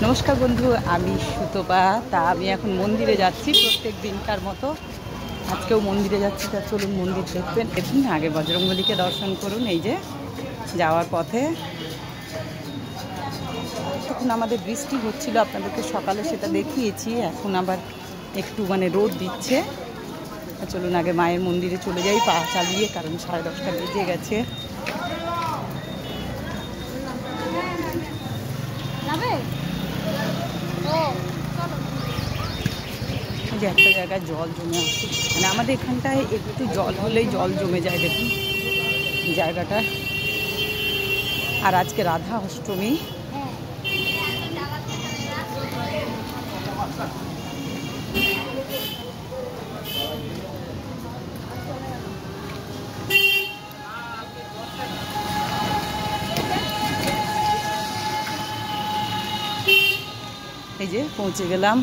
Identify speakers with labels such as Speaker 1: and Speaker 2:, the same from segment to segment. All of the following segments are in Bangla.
Speaker 1: নমস্কার বন্ধু, আমি সুতপা। তা আমি এখন মন্দিরে যাচ্ছি প্রত্যেক দিনকার মতো। আজকেও মন্দিরে যাচ্ছি, তা চলুন মন্দির দেখবেন। দেখুন, আগে বজরংবলীকে দর্শন করুন। এই যে যাওয়ার পথে তখন আমাদের বৃষ্টি হচ্ছিল, আপনাদেরকে সকালে সেটা দেখিয়েছি। এখন আবার একটু রোদ দিচ্ছে। চলুন আগে মায়ের মন্দিরে চলে যাই পা চালিয়ে, কারণ 10:30 বেজে গেছে। যে একটা জায়গায় জল জমে আছে, আমাদের এখানটায় একটু জল হলেই জল জমে যায়। দেখুন জায়গাটা। আর আজকে রাধা অষ্টমী। এই যে পৌঁছে গেলাম।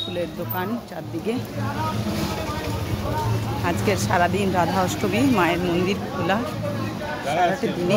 Speaker 1: ফুলের দোকান চারদিকে। আজকের সারাদিন রাধা অষ্টমী, মায়ের মন্দির খোলা সারাটা দিনে।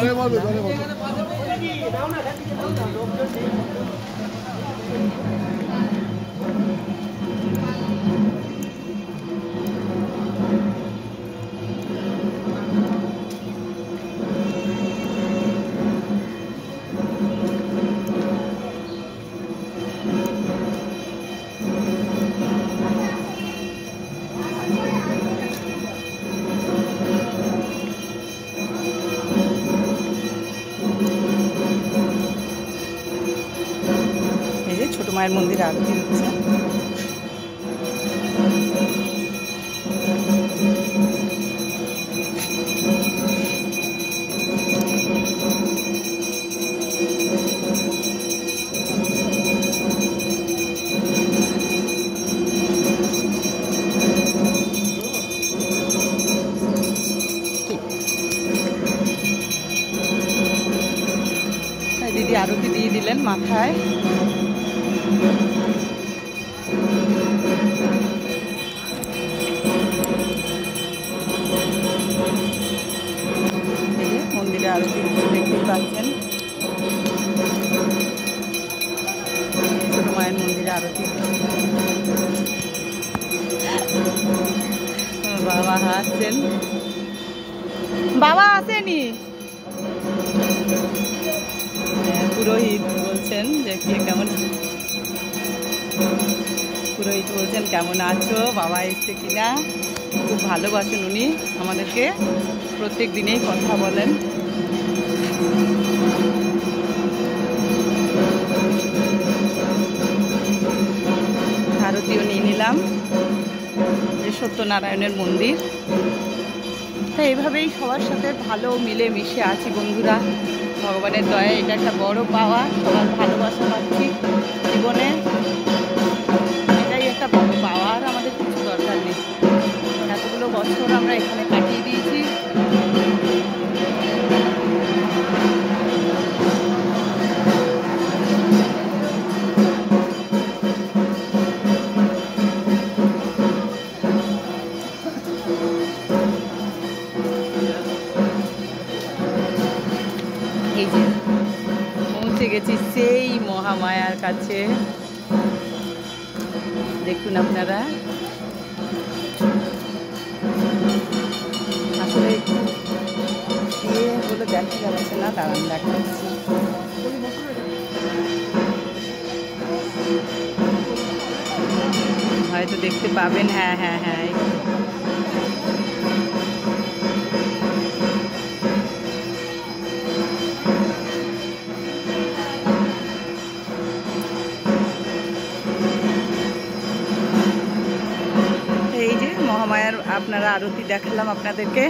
Speaker 1: ছোট মায়ের মন্দিরে আরতি হচ্ছে। দিদি আরতি দিয়ে দিলেন মাথায়। মন্দিরে আরতি দেখতেই পাচ্ছেন। ছোট মায়ের মন্দিরে আরতি। বাবা হাসছেন। বাবা আসেনি। পুরোহিত বলছেন যে কেমন, পুরোহিত বলছেন কেমন আছো, বাবা এসছে কিনা। খুব ভালোবাসেন উনি আমাদেরকে, প্রত্যেক দিনেই কথা বলেন। আরতিও নিয়ে নিলাম। যে সত্যনারায়ণের মন্দির। তাই এইভাবেই সবার সাথে ভালো মিলে মিশে আছি বন্ধুরা। ভগবানের দয়ায় এটা একটা বড় পাওয়া। সবার ভালোবাসা পাচ্ছি জীবনে, এটাই একটা বড় পাওয়া। আর আমাদের কিছু দরকার নেই। এতগুলো বছর আমরা এখানে কাটিয়ে দিয়েছি। এই যে পৌঁছে গেছি সেই মহামায়ার কাছে। দেখুন আপনারা, আসলে একটু বলে দেখা যাচ্ছে না, দাঁড়ান দেখাচ্ছি। হয়তো দেখতে পাবেন। হ্যাঁ হ্যাঁ হ্যাঁ, এই যে মহামায়ার আপনারা আরতি দেখালাম আপনাদেরকে।